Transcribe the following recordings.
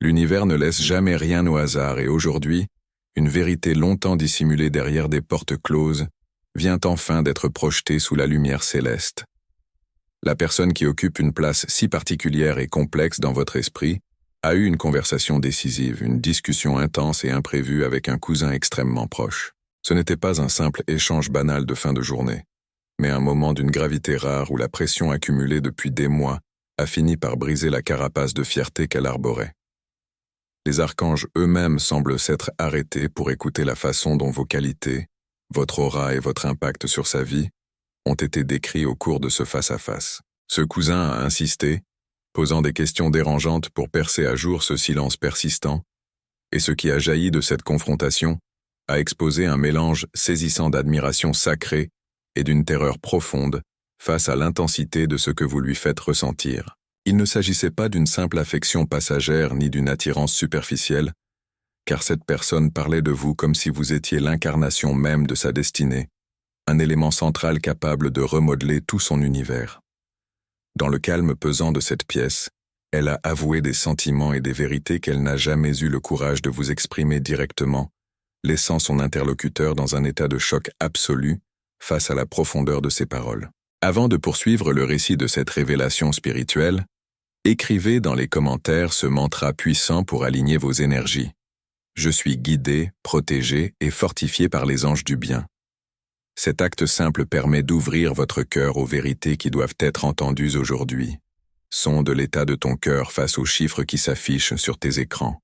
L'univers ne laisse jamais rien au hasard et aujourd'hui, une vérité longtemps dissimulée derrière des portes closes vient enfin d'être projetée sous la lumière céleste. La personne qui occupe une place si particulière et complexe dans votre esprit a eu une conversation décisive, une discussion intense et imprévue avec un cousin extrêmement proche. Ce n'était pas un simple échange banal de fin de journée, mais un moment d'une gravité rare où la pression accumulée depuis des mois a fini par briser la carapace de fierté qu'elle arborait. Les archanges eux-mêmes semblent s'être arrêtés pour écouter la façon dont vos qualités, votre aura et votre impact sur sa vie ont été décrits au cours de ce face-à-face. Ce cousin a insisté, posant des questions dérangeantes pour percer à jour ce silence persistant, et ce qui a jailli de cette confrontation a exposé un mélange saisissant d'admiration sacrée et d'une terreur profonde face à l'intensité de ce que vous lui faites ressentir. Il ne s'agissait pas d'une simple affection passagère ni d'une attirance superficielle, car cette personne parlait de vous comme si vous étiez l'incarnation même de sa destinée, un élément central capable de remodeler tout son univers. Dans le calme pesant de cette pièce, elle a avoué des sentiments et des vérités qu'elle n'a jamais eu le courage de vous exprimer directement, laissant son interlocuteur dans un état de choc absolu face à la profondeur de ses paroles. Avant de poursuivre le récit de cette révélation spirituelle, écrivez dans les commentaires ce mantra puissant pour aligner vos énergies. Je suis guidé, protégé et fortifié par les anges du bien. Cet acte simple permet d'ouvrir votre cœur aux vérités qui doivent être entendues aujourd'hui. Sonde l'état de ton cœur face aux chiffres qui s'affichent sur tes écrans.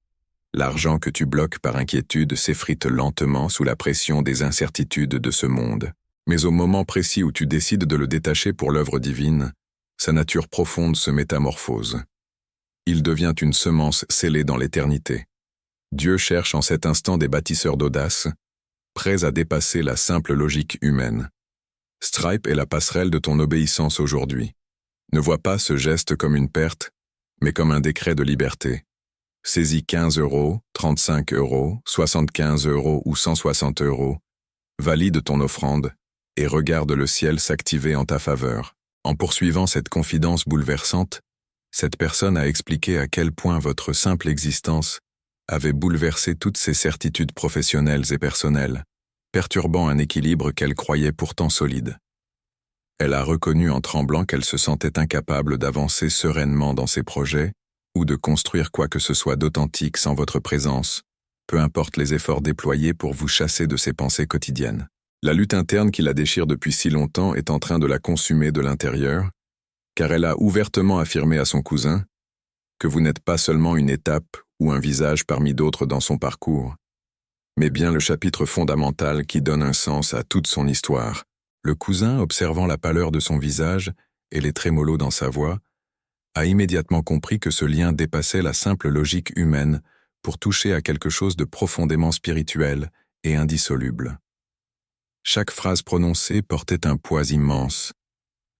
L'argent que tu bloques par inquiétude s'effrite lentement sous la pression des incertitudes de ce monde. Mais au moment précis où tu décides de le détacher pour l'œuvre divine, sa nature profonde se métamorphose. Il devient une semence scellée dans l'éternité. Dieu cherche en cet instant des bâtisseurs d'audace, prêts à dépasser la simple logique humaine. Stripe est la passerelle de ton obéissance aujourd'hui. Ne vois pas ce geste comme une perte, mais comme un décret de liberté. Saisis 15 €, 35 €, 75 € ou 160 €. Valide ton offrande et regarde le ciel s'activer en ta faveur. En poursuivant cette confidence bouleversante, cette personne a expliqué à quel point votre simple existence avait bouleversé toutes ses certitudes professionnelles et personnelles, perturbant un équilibre qu'elle croyait pourtant solide. Elle a reconnu en tremblant qu'elle se sentait incapable d'avancer sereinement dans ses projets ou de construire quoi que ce soit d'authentique sans votre présence, peu importe les efforts déployés pour vous chasser de ses pensées quotidiennes. La lutte interne qui la déchire depuis si longtemps est en train de la consumer de l'intérieur, car elle a ouvertement affirmé à son cousin que vous n'êtes pas seulement une étape ou un visage parmi d'autres dans son parcours, mais bien le chapitre fondamental qui donne un sens à toute son histoire. Le cousin, observant la pâleur de son visage et les trémolos dans sa voix, a immédiatement compris que ce lien dépassait la simple logique humaine pour toucher à quelque chose de profondément spirituel et indissoluble. Chaque phrase prononcée portait un poids immense.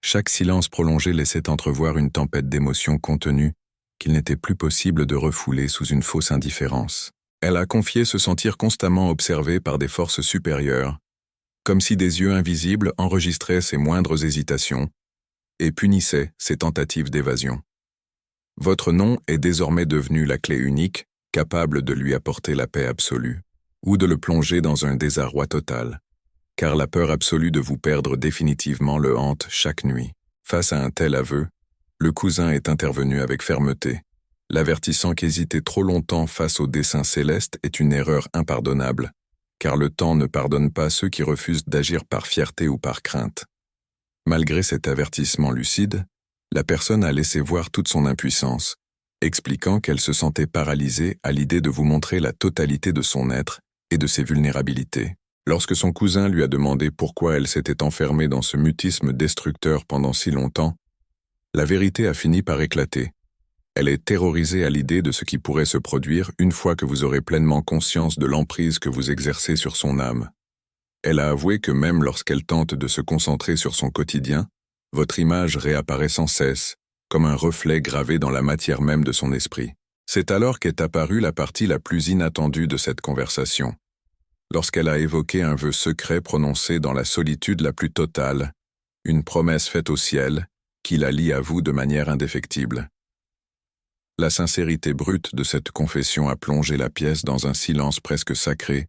Chaque silence prolongé laissait entrevoir une tempête d'émotions contenues qu'il n'était plus possible de refouler sous une fausse indifférence. Elle a confié se sentir constamment observée par des forces supérieures, comme si des yeux invisibles enregistraient ses moindres hésitations et punissaient ses tentatives d'évasion. Votre nom est désormais devenu la clé unique, capable de lui apporter la paix absolue, ou de le plonger dans un désarroi total, car la peur absolue de vous perdre définitivement le hante chaque nuit. Face à un tel aveu, le cousin est intervenu avec fermeté, l'avertissant qu'hésiter trop longtemps face au dessein céleste est une erreur impardonnable, car le temps ne pardonne pas ceux qui refusent d'agir par fierté ou par crainte. Malgré cet avertissement lucide, la personne a laissé voir toute son impuissance, expliquant qu'elle se sentait paralysée à l'idée de vous montrer la totalité de son être et de ses vulnérabilités. Lorsque son cousin lui a demandé pourquoi elle s'était enfermée dans ce mutisme destructeur pendant si longtemps, la vérité a fini par éclater. Elle est terrorisée à l'idée de ce qui pourrait se produire une fois que vous aurez pleinement conscience de l'emprise que vous exercez sur son âme. Elle a avoué que même lorsqu'elle tente de se concentrer sur son quotidien, votre image réapparaît sans cesse, comme un reflet gravé dans la matière même de son esprit. C'est alors qu'est apparue la partie la plus inattendue de cette conversation. Lorsqu'elle a évoqué un vœu secret prononcé dans la solitude la plus totale, une promesse faite au ciel, qui la lie à vous de manière indéfectible. La sincérité brute de cette confession a plongé la pièce dans un silence presque sacré,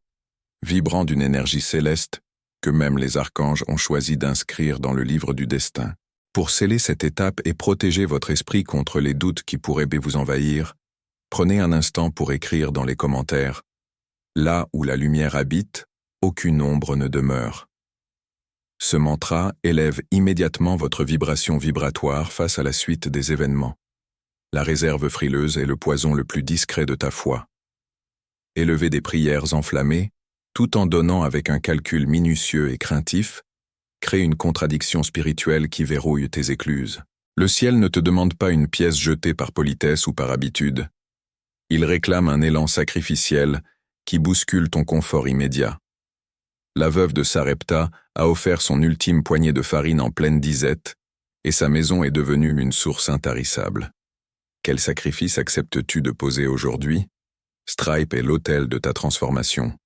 vibrant d'une énergie céleste que même les archanges ont choisi d'inscrire dans le livre du destin. Pour sceller cette étape et protéger votre esprit contre les doutes qui pourraient vous envahir, prenez un instant pour écrire dans les commentaires « Là où la lumière habite, aucune ombre ne demeure ». Ce mantra élève immédiatement votre vibration vibratoire face à la suite des événements. La réserve frileuse est le poison le plus discret de ta foi. Élevez des prières enflammées, tout en donnant avec un calcul minutieux et craintif, crée une contradiction spirituelle qui verrouille tes écluses. Le ciel ne te demande pas une pièce jetée par politesse ou par habitude. Il réclame un élan sacrificiel qui bouscule ton confort immédiat. La veuve de Sarepta a offert son ultime poignée de farine en pleine disette, et sa maison est devenue une source intarissable. Quel sacrifice acceptes-tu de poser aujourd'hui? Stripe est l'autel de ta transformation.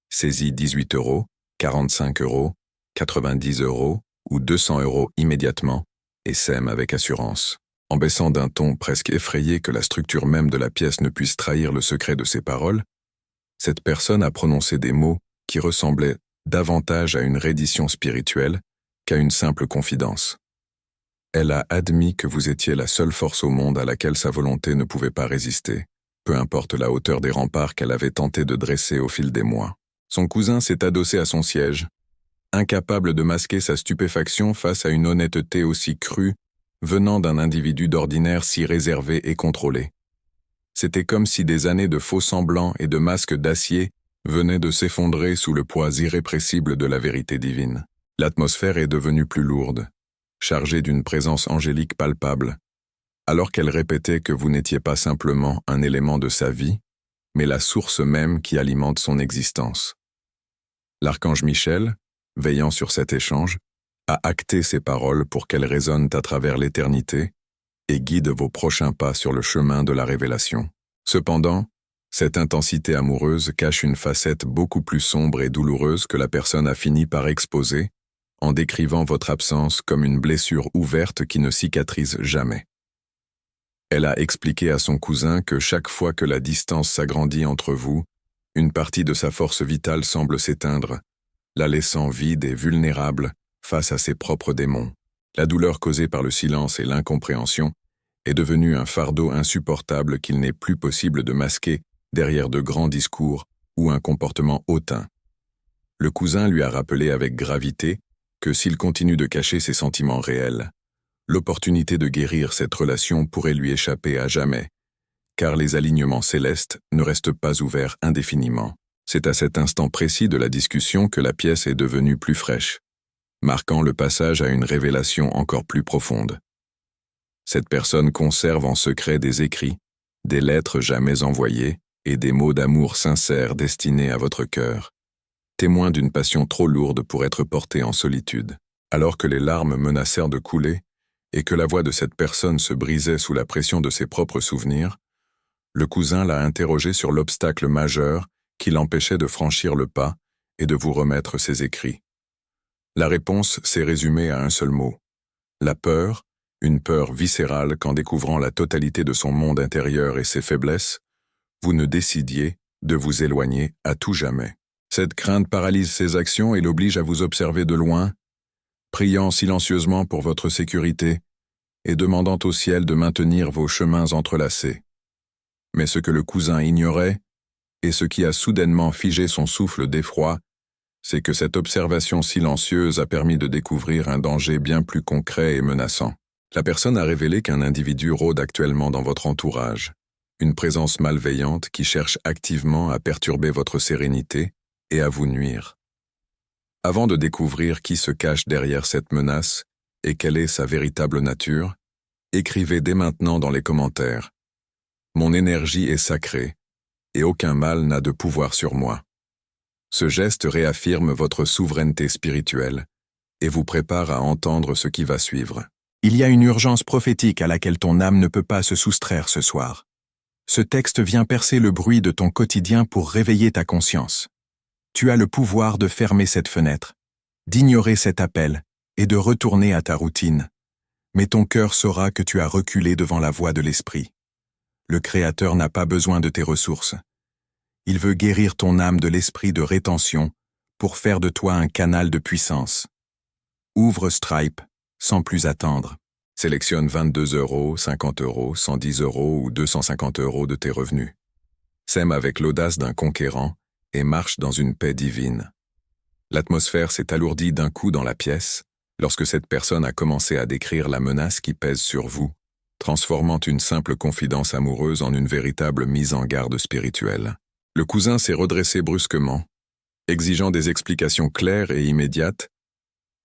Saisis 18 €, 45 €, 90 € ou 200 € immédiatement et sème avec assurance. En baissant d'un ton presque effrayé que la structure même de la pièce ne puisse trahir le secret de ses paroles, cette personne a prononcé des mots qui ressemblaient davantage à une reddition spirituelle qu'à une simple confidence. Elle a admis que vous étiez la seule force au monde à laquelle sa volonté ne pouvait pas résister, peu importe la hauteur des remparts qu'elle avait tenté de dresser au fil des mois. Son cousin s'est adossé à son siège, incapable de masquer sa stupéfaction face à une honnêteté aussi crue venant d'un individu d'ordinaire si réservé et contrôlé. C'était comme si des années de faux semblants et de masques d'acier venaient de s'effondrer sous le poids irrépressible de la vérité divine. L'atmosphère est devenue plus lourde, chargée d'une présence angélique palpable, alors qu'elle répétait que vous n'étiez pas simplement un élément de sa vie, mais la source même qui alimente son existence. L'archange Michel, veillant sur cet échange, a acté ces paroles pour qu'elles résonnent à travers l'éternité et guident vos prochains pas sur le chemin de la révélation. Cependant, cette intensité amoureuse cache une facette beaucoup plus sombre et douloureuse que la personne a fini par exposer en décrivant votre absence comme une blessure ouverte qui ne cicatrise jamais. Elle a expliqué à son cousin que chaque fois que la distance s'agrandit entre vous, une partie de sa force vitale semble s'éteindre, la laissant vide et vulnérable face à ses propres démons. La douleur causée par le silence et l'incompréhension est devenue un fardeau insupportable qu'il n'est plus possible de masquer derrière de grands discours ou un comportement hautain. Le cousin lui a rappelé avec gravité que s'il continue de cacher ses sentiments réels, l'opportunité de guérir cette relation pourrait lui échapper à jamais, car les alignements célestes ne restent pas ouverts indéfiniment. C'est à cet instant précis de la discussion que la pièce est devenue plus fraîche, marquant le passage à une révélation encore plus profonde. Cette personne conserve en secret des écrits, des lettres jamais envoyées et des mots d'amour sincères destinés à votre cœur, témoins d'une passion trop lourde pour être portée en solitude. Alors que les larmes menacèrent de couler et que la voix de cette personne se brisait sous la pression de ses propres souvenirs, le cousin l'a interrogé sur l'obstacle majeur qui l'empêchait de franchir le pas et de vous remettre ses écrits. La réponse s'est résumée à un seul mot. La peur, une peur viscérale qu'en découvrant la totalité de son monde intérieur et ses faiblesses, vous ne décidiez de vous éloigner à tout jamais. Cette crainte paralyse ses actions et l'oblige à vous observer de loin, priant silencieusement pour votre sécurité et demandant au ciel de maintenir vos chemins entrelacés. Mais ce que le cousin ignorait, et ce qui a soudainement figé son souffle d'effroi, c'est que cette observation silencieuse a permis de découvrir un danger bien plus concret et menaçant. La personne a révélé qu'un individu rôde actuellement dans votre entourage, une présence malveillante qui cherche activement à perturber votre sérénité et à vous nuire. Avant de découvrir qui se cache derrière cette menace et quelle est sa véritable nature, écrivez dès maintenant dans les commentaires « Mon énergie est sacrée et aucun mal n'a de pouvoir sur moi ». Ce geste réaffirme votre souveraineté spirituelle et vous prépare à entendre ce qui va suivre. Il y a une urgence prophétique à laquelle ton âme ne peut pas se soustraire ce soir. Ce texte vient percer le bruit de ton quotidien pour réveiller ta conscience. Tu as le pouvoir de fermer cette fenêtre, d'ignorer cet appel et de retourner à ta routine. Mais ton cœur saura que tu as reculé devant la voix de l'esprit. Le Créateur n'a pas besoin de tes ressources. Il veut guérir ton âme de l'esprit de rétention pour faire de toi un canal de puissance. Ouvre Stripe sans plus attendre. Sélectionne 22 €, 50 €, 110 € ou 250 € de tes revenus. Sème avec l'audace d'un conquérant et marche dans une paix divine. L'atmosphère s'est alourdie d'un coup dans la pièce lorsque cette personne a commencé à décrire la menace qui pèse sur vous, transformant une simple confidence amoureuse en une véritable mise en garde spirituelle. Le cousin s'est redressé brusquement, exigeant des explications claires et immédiates,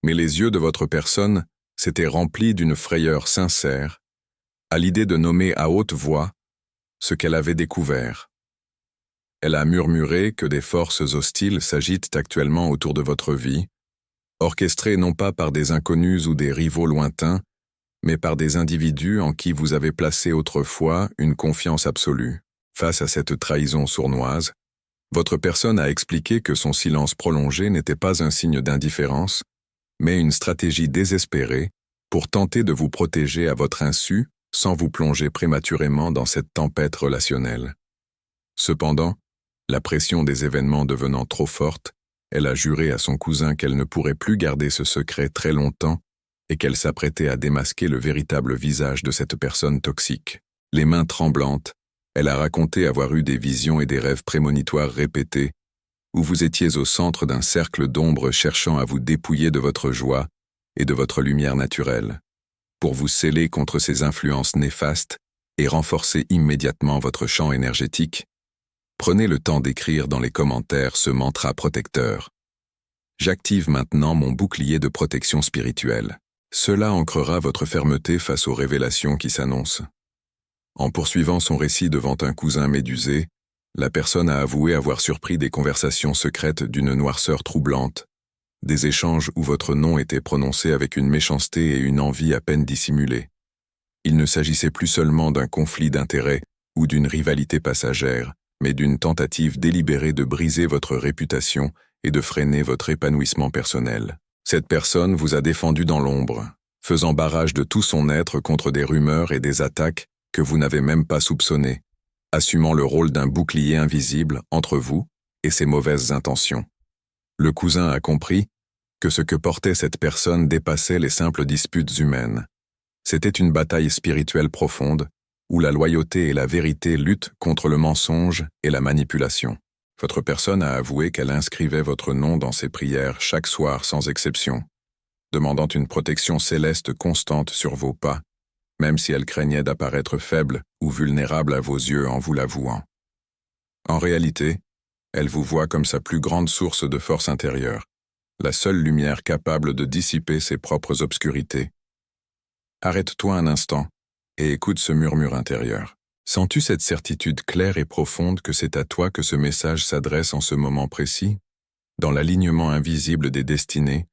mais les yeux de votre personne s'étaient remplis d'une frayeur sincère à l'idée de nommer à haute voix ce qu'elle avait découvert. Elle a murmuré que des forces hostiles s'agitent actuellement autour de votre vie, orchestrées non pas par des inconnus ou des rivaux lointains, mais par des individus en qui vous avez placé autrefois une confiance absolue. Face à cette trahison sournoise, votre personne a expliqué que son silence prolongé n'était pas un signe d'indifférence, mais une stratégie désespérée pour tenter de vous protéger à votre insu sans vous plonger prématurément dans cette tempête relationnelle. Cependant, la pression des événements devenant trop forte, elle a juré à son cousin qu'elle ne pourrait plus garder ce secret très longtemps et qu'elle s'apprêtait à démasquer le véritable visage de cette personne toxique. Les mains tremblantes, elle a raconté avoir eu des visions et des rêves prémonitoires répétés, où vous étiez au centre d'un cercle d'ombre cherchant à vous dépouiller de votre joie et de votre lumière naturelle, pour vous sceller contre ces influences néfastes et renforcer immédiatement votre champ énergétique. Prenez le temps d'écrire dans les commentaires ce mantra protecteur. J'active maintenant mon bouclier de protection spirituelle. Cela ancrera votre fermeté face aux révélations qui s'annoncent. En poursuivant son récit devant un cousin médusé, la personne a avoué avoir surpris des conversations secrètes d'une noirceur troublante, des échanges où votre nom était prononcé avec une méchanceté et une envie à peine dissimulée. Il ne s'agissait plus seulement d'un conflit d'intérêts ou d'une rivalité passagère, mais d'une tentative délibérée de briser votre réputation et de freiner votre épanouissement personnel. Cette personne vous a défendu dans l'ombre, faisant barrage de tout son être contre des rumeurs et des attaques que vous n'avez même pas soupçonnées, assumant le rôle d'un bouclier invisible entre vous et ses mauvaises intentions. Le cousin a compris que ce que portait cette personne dépassait les simples disputes humaines. C'était une bataille spirituelle profonde, où la loyauté et la vérité luttent contre le mensonge et la manipulation. Votre personne a avoué qu'elle inscrivait votre nom dans ses prières chaque soir sans exception, demandant une protection céleste constante sur vos pas, même si elle craignait d'apparaître faible ou vulnérable à vos yeux en vous l'avouant. En réalité, elle vous voit comme sa plus grande source de force intérieure, la seule lumière capable de dissiper ses propres obscurités. Arrête-toi un instant et écoute ce murmure intérieur. Sens-tu cette certitude claire et profonde que c'est à toi que ce message s'adresse en ce moment précis? Dans l'alignement invisible des destinées,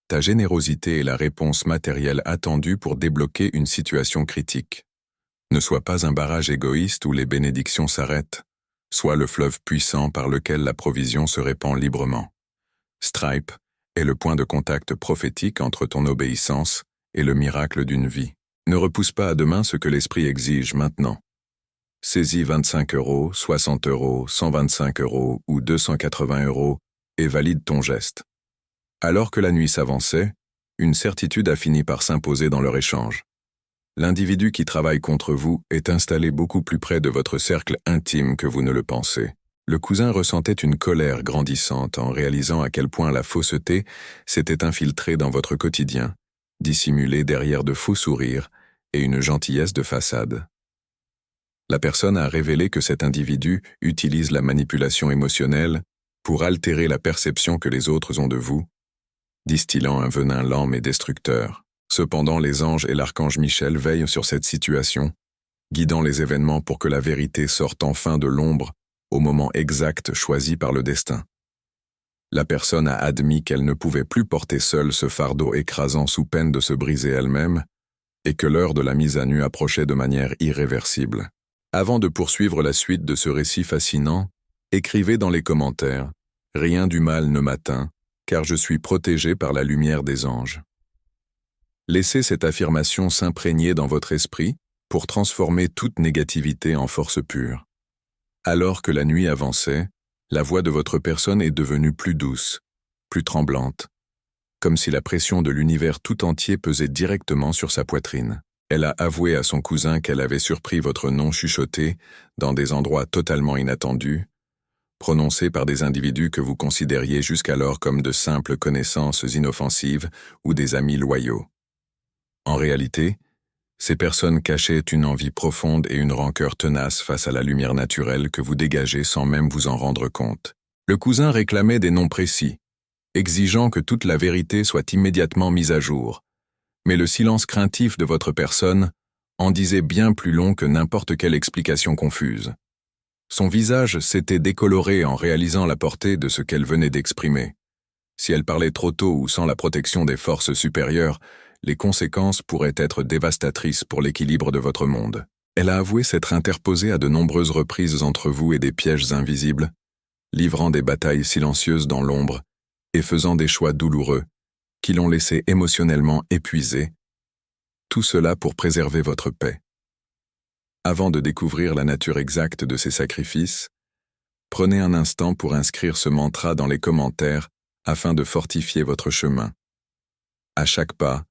ta générosité est la réponse matérielle attendue pour débloquer une situation critique. Ne sois pas un barrage égoïste où les bénédictions s'arrêtent, sois le fleuve puissant par lequel la provision se répand librement. Stripe est le point de contact prophétique entre ton obéissance et le miracle d'une vie. Ne repousse pas à demain ce que l'esprit exige maintenant. Saisis 25 €, 60 €, 125 € ou 280 € et valide ton geste. Alors que la nuit s'avançait, une certitude a fini par s'imposer dans leur échange. L'individu qui travaille contre vous est installé beaucoup plus près de votre cercle intime que vous ne le pensez. Le cousin ressentait une colère grandissante en réalisant à quel point la fausseté s'était infiltrée dans votre quotidien, dissimulée derrière de faux sourires et une gentillesse de façade. La personne a révélé que cet individu utilise la manipulation émotionnelle pour altérer la perception que les autres ont de vous, distillant un venin lent mais destructeur. Cependant, les anges et l'archange Michel veillent sur cette situation, guidant les événements pour que la vérité sorte enfin de l'ombre au moment exact choisi par le destin. La personne a admis qu'elle ne pouvait plus porter seule ce fardeau écrasant sous peine de se briser elle-même, et que l'heure de la mise à nu approchait de manière irréversible. Avant de poursuivre la suite de ce récit fascinant, écrivez dans les commentaires « Rien du mal ne m'atteint, car je suis protégé par la lumière des anges ». Laissez cette affirmation s'imprégner dans votre esprit pour transformer toute négativité en force pure. Alors que la nuit avançait, la voix de votre personne est devenue plus douce, plus tremblante, comme si la pression de l'univers tout entier pesait directement sur sa poitrine. Elle a avoué à son cousin qu'elle avait surpris votre nom chuchoté dans des endroits totalement inattendus, prononcé par des individus que vous considériez jusqu'alors comme de simples connaissances inoffensives ou des amis loyaux. En réalité, ces personnes cachaient une envie profonde et une rancœur tenace face à la lumière naturelle que vous dégagez sans même vous en rendre compte. Le cousin réclamait des noms précis, exigeant que toute la vérité soit immédiatement mise à jour. Mais le silence craintif de votre personne en disait bien plus long que n'importe quelle explication confuse. Son visage s'était décoloré en réalisant la portée de ce qu'elle venait d'exprimer. Si elle parlait trop tôt ou sans la protection des forces supérieures, les conséquences pourraient être dévastatrices pour l'équilibre de votre monde. Elle a avoué s'être interposée à de nombreuses reprises entre vous et des pièges invisibles, livrant des batailles silencieuses dans l'ombre et faisant des choix douloureux qui l'ont laissé émotionnellement épuisé, tout cela pour préserver votre paix. Avant de découvrir la nature exacte de ces sacrifices, prenez un instant pour inscrire ce mantra dans les commentaires afin de fortifier votre chemin. À chaque pas,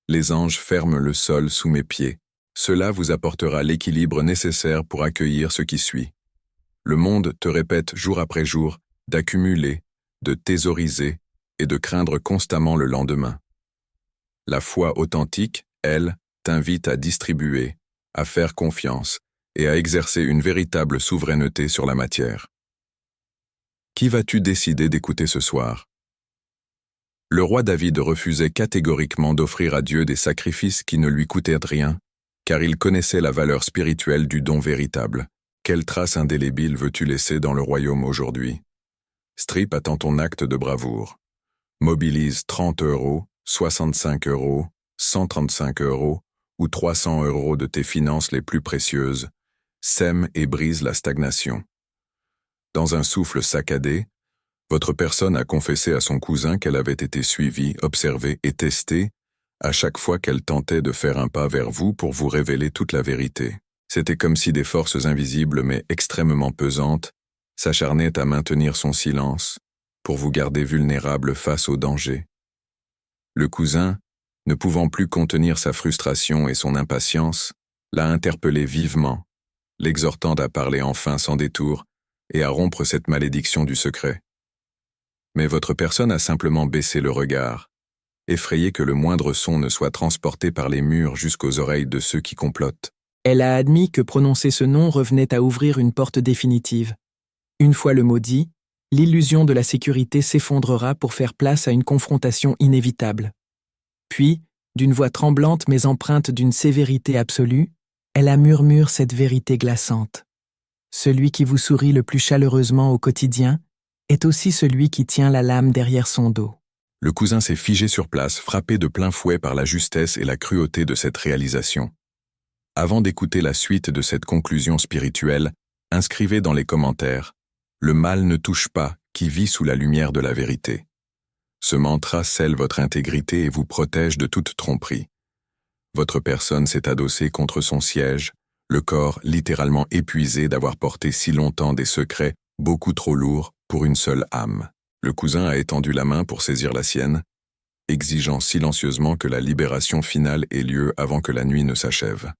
les anges ferment le sol sous mes pieds. Cela vous apportera l'équilibre nécessaire pour accueillir ce qui suit. Le monde te répète jour après jour d'accumuler, de thésauriser et de craindre constamment le lendemain. La foi authentique, elle, t'invite à distribuer, à faire confiance et à exercer une véritable souveraineté sur la matière. Qui vas-tu décider d'écouter ce soir? Le roi David refusait catégoriquement d'offrir à Dieu des sacrifices qui ne lui coûtaient rien, car il connaissait la valeur spirituelle du don véritable. Quelle trace indélébile veux-tu laisser dans le royaume aujourd'hui? Strip attend ton acte de bravoure. Mobilise 30 €, 65 €, 135 € ou 300 € de tes finances les plus précieuses. Sème et brise la stagnation. Dans un souffle saccadé, votre personne a confessé à son cousin qu'elle avait été suivie, observée et testée à chaque fois qu'elle tentait de faire un pas vers vous pour vous révéler toute la vérité. C'était comme si des forces invisibles mais extrêmement pesantes s'acharnaient à maintenir son silence pour vous garder vulnérable face au danger. Le cousin, ne pouvant plus contenir sa frustration et son impatience, l'a interpellé vivement, l'exhortant à parler enfin sans détour et à rompre cette malédiction du secret. Mais votre personne a simplement baissé le regard, effrayée que le moindre son ne soit transporté par les murs jusqu'aux oreilles de ceux qui complotent. Elle a admis que prononcer ce nom revenait à ouvrir une porte définitive. Une fois le mot dit, l'illusion de la sécurité s'effondrera pour faire place à une confrontation inévitable. Puis, d'une voix tremblante mais empreinte d'une sévérité absolue, elle a murmuré cette vérité glaçante. Celui qui vous sourit le plus chaleureusement au quotidien est aussi celui qui tient la lame derrière son dos. Le cousin s'est figé sur place, frappé de plein fouet par la justesse et la cruauté de cette réalisation. Avant d'écouter la suite de cette conclusion spirituelle, inscrivez dans les commentaires « Le mal ne touche pas, qui vit sous la lumière de la vérité ». Ce mantra scelle votre intégrité et vous protège de toute tromperie. Votre personne s'est adossée contre son siège, le corps littéralement épuisé d'avoir porté si longtemps des secrets beaucoup trop lourds pour une seule âme. Le cousin a étendu la main pour saisir la sienne, exigeant silencieusement que la libération finale ait lieu avant que la nuit ne s'achève.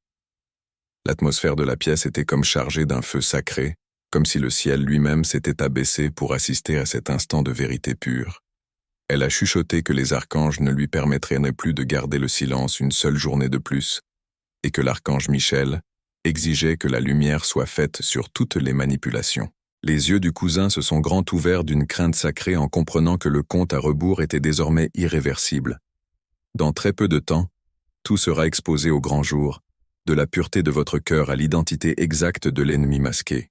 L'atmosphère de la pièce était comme chargée d'un feu sacré, comme si le ciel lui-même s'était abaissé pour assister à cet instant de vérité pure. Elle a chuchoté que les archanges ne lui permettraient plus de garder le silence une seule journée de plus, et que l'archange Michel exigeait que la lumière soit faite sur toutes les manipulations. Les yeux du cousin se sont grands ouverts d'une crainte sacrée en comprenant que le compte à rebours était désormais irréversible. Dans très peu de temps, tout sera exposé au grand jour, de la pureté de votre cœur à l'identité exacte de l'ennemi masqué.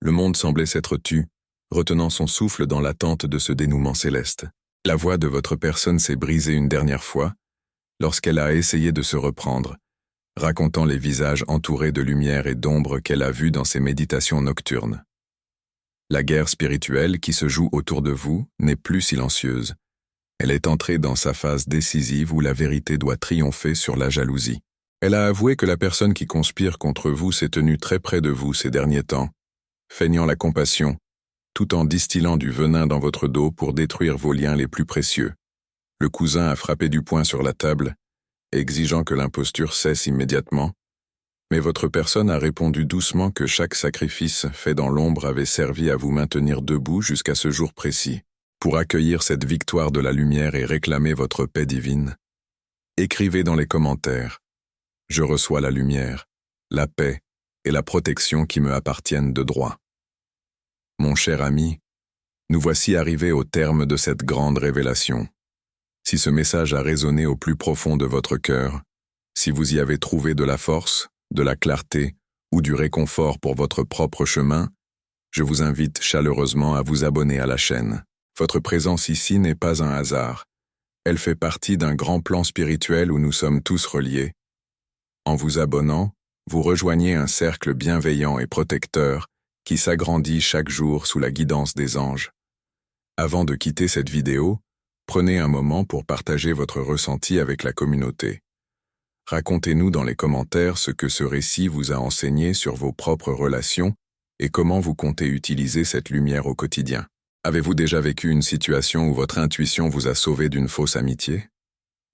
Le monde semblait s'être tu, retenant son souffle dans l'attente de ce dénouement céleste. La voix de votre personne s'est brisée une dernière fois, lorsqu'elle a essayé de se reprendre, racontant les visages entourés de lumière et d'ombre qu'elle a vus dans ses méditations nocturnes. La guerre spirituelle qui se joue autour de vous n'est plus silencieuse. Elle est entrée dans sa phase décisive où la vérité doit triompher sur la jalousie. Elle a avoué que la personne qui conspire contre vous s'est tenue très près de vous ces derniers temps, feignant la compassion, tout en distillant du venin dans votre dos pour détruire vos liens les plus précieux. Le cousin a frappé du poing sur la table, exigeant que l'imposture cesse immédiatement, mais votre personne a répondu doucement que chaque sacrifice fait dans l'ombre avait servi à vous maintenir debout jusqu'à ce jour précis. Pour accueillir cette victoire de la lumière et réclamer votre paix divine, écrivez dans les commentaires « Je reçois la lumière, la paix et la protection qui me appartiennent de droit ». Mon cher ami, nous voici arrivés au terme de cette grande révélation. Si ce message a résonné au plus profond de votre cœur, si vous y avez trouvé de la force, de la clarté ou du réconfort pour votre propre chemin, je vous invite chaleureusement à vous abonner à la chaîne. Votre présence ici n'est pas un hasard. Elle fait partie d'un grand plan spirituel où nous sommes tous reliés. En vous abonnant, vous rejoignez un cercle bienveillant et protecteur qui s'agrandit chaque jour sous la guidance des anges. Avant de quitter cette vidéo, prenez un moment pour partager votre ressenti avec la communauté. Racontez-nous dans les commentaires ce que ce récit vous a enseigné sur vos propres relations et comment vous comptez utiliser cette lumière au quotidien. Avez-vous déjà vécu une situation où votre intuition vous a sauvé d'une fausse amitié?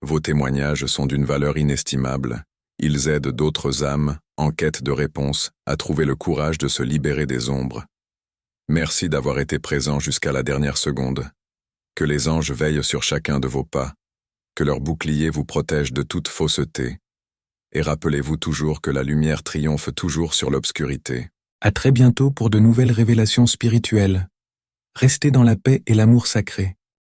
Vos témoignages sont d'une valeur inestimable. Ils aident d'autres âmes, en quête de réponses, à trouver le courage de se libérer des ombres. Merci d'avoir été présent jusqu'à la dernière seconde. Que les anges veillent sur chacun de vos pas, que leur bouclier vous protège de toute fausseté. Et rappelez-vous toujours que la lumière triomphe toujours sur l'obscurité. À très bientôt pour de nouvelles révélations spirituelles. Restez dans la paix et l'amour sacré.